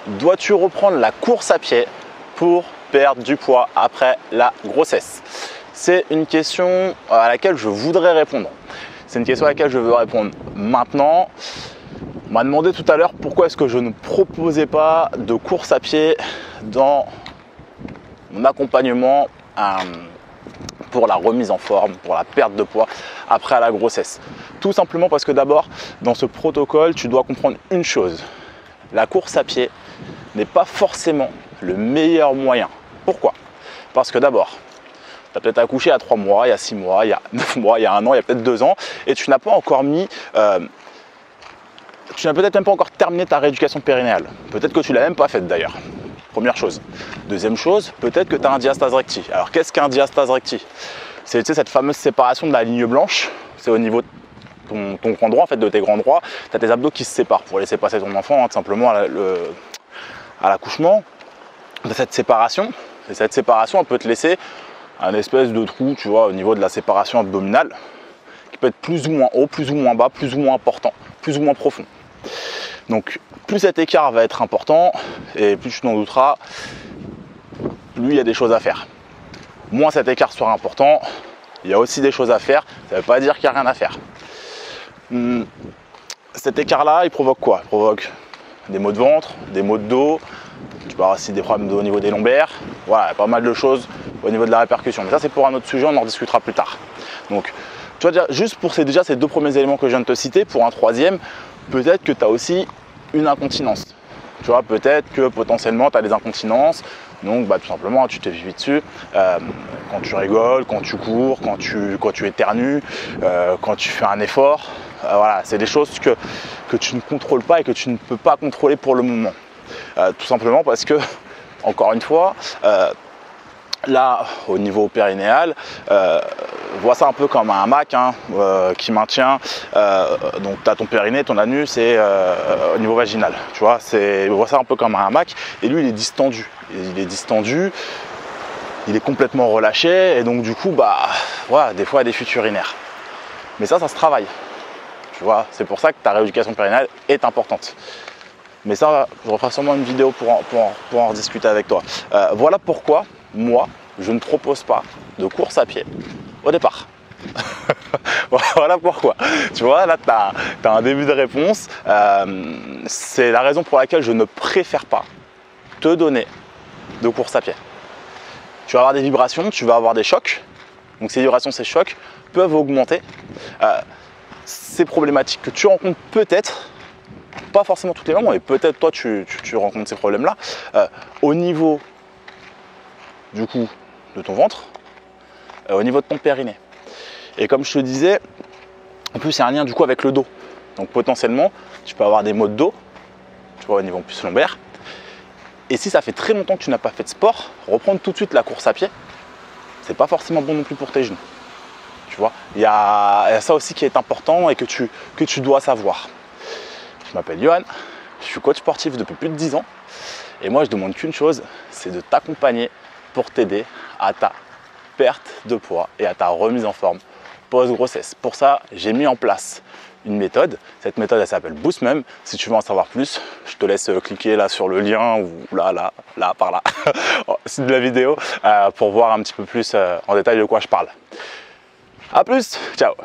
Dois-tu reprendre la course à pied pour perdre du poids après la grossesse? C'est une question à laquelle je voudrais répondre. C'est une question à laquelle je veux répondre maintenant. On m'a demandé tout à l'heure pourquoi est-ce que je ne proposais pas de course à pied dans mon accompagnement pour la remise en forme, pour la perte de poids après la grossesse. Tout simplement parce que d'abord, dans ce protocole, tu dois comprendre une chose. La course à pied n'est pas forcément le meilleur moyen. Pourquoi? Parce que d'abord, tu as peut-être accouché il y a 3 mois, il y a 6 mois, il y a 9 mois, il y a 1 an, il y a peut-être 2 ans, et tu n'as pas encore mis... tu n'as peut-être même pas encore terminé ta rééducation périnéale. Peut-être que tu ne l'as même pas faite d'ailleurs. Première chose. Deuxième chose, peut-être que tu as un diastase recti. Alors qu'est-ce qu'un diastase recti? C'est cette fameuse séparation de la ligne blanche. C'est au niveau de ton grand droit, en fait, de tes grands droits. Tu as tes abdos qui se séparent pour laisser passer ton enfant, tout simplement à l'accouchement. De cette séparation. Et cette séparation, elle peut te laisser un espèce de trou, tu vois, au niveau de la séparation abdominale, qui peut être plus ou moins haut, plus ou moins bas, plus ou moins important, plus ou moins profond. Donc plus cet écart va être important et plus tu t'en douteras, plus il y a des choses à faire. Moins cet écart sera important, il y a aussi des choses à faire, ça ne veut pas dire qu'il n'y a rien à faire. Cet écart-là, il provoque quoi? Il provoque des maux de ventre, des maux de dos, tu peux avoir aussi des problèmes au niveau des lombaires, voilà, pas mal de choses au niveau de la répercussion. Mais ça, c'est pour un autre sujet, on en discutera plus tard. Donc, tu vois, déjà, juste pour ces 2 premiers éléments que je viens de te citer, pour un troisième, peut-être que tu as aussi une incontinence. Tu vois, peut-être que potentiellement tu as des incontinences, donc tout simplement tu t'es pipi dessus quand tu rigoles, quand tu cours, quand tu éternues, quand tu fais un effort. Voilà, c'est des choses que tu ne contrôles pas et que tu ne peux pas contrôler pour le moment. Tout simplement parce que, encore une fois, là, au niveau périnéal, vois ça un peu comme un hamac qui maintient, donc tu as ton périnée, ton anus et au niveau vaginal, tu vois, vois ça un peu comme un hamac, et lui il est distendu, il est complètement relâché, et donc du coup, voilà, des fois il y a des fuites urinaires. Mais ça se travaille, tu vois, c'est pour ça que ta rééducation périnéale est importante. Mais ça, je referai sûrement une vidéo pour en discuter avec toi. Voilà pourquoi, moi, je ne propose pas de course à pied au départ. Voilà pourquoi. Tu vois, là, tu as un début de réponse. C'est la raison pour laquelle je ne préfère pas te donner de course à pied. Tu vas avoir des vibrations, tu vas avoir des chocs. Donc ces vibrations, ces chocs peuvent augmenter. Ces problématiques que tu rencontres peut-être, pas forcément toutes les moments, mais peut-être toi tu rencontres ces problèmes-là, au niveau du coup de ton ventre, au niveau de ton périnée. Et comme je te disais, en plus il y a un lien du coup avec le dos. Donc potentiellement, tu peux avoir des maux de dos, tu vois, au niveau plus lombaire. Et si ça fait très longtemps que tu n'as pas fait de sport, reprendre tout de suite la course à pied, c'est pas forcément bon non plus pour tes genoux. Tu vois, il y a ça aussi qui est important et que tu dois savoir. Je m'appelle Johan, je suis coach sportif depuis plus de 10 ans et moi je demande qu'une chose, c'est de t'accompagner pour t'aider à ta perte de poids et à ta remise en forme post-grossesse. Pour ça, j'ai mis en place une méthode. Cette méthode, elle s'appelle BoostMum. Si tu veux en savoir plus, je te laisse cliquer là sur le lien ou là, par là, c'est de la vidéo pour voir un petit peu plus en détail de quoi je parle. A plus, ciao!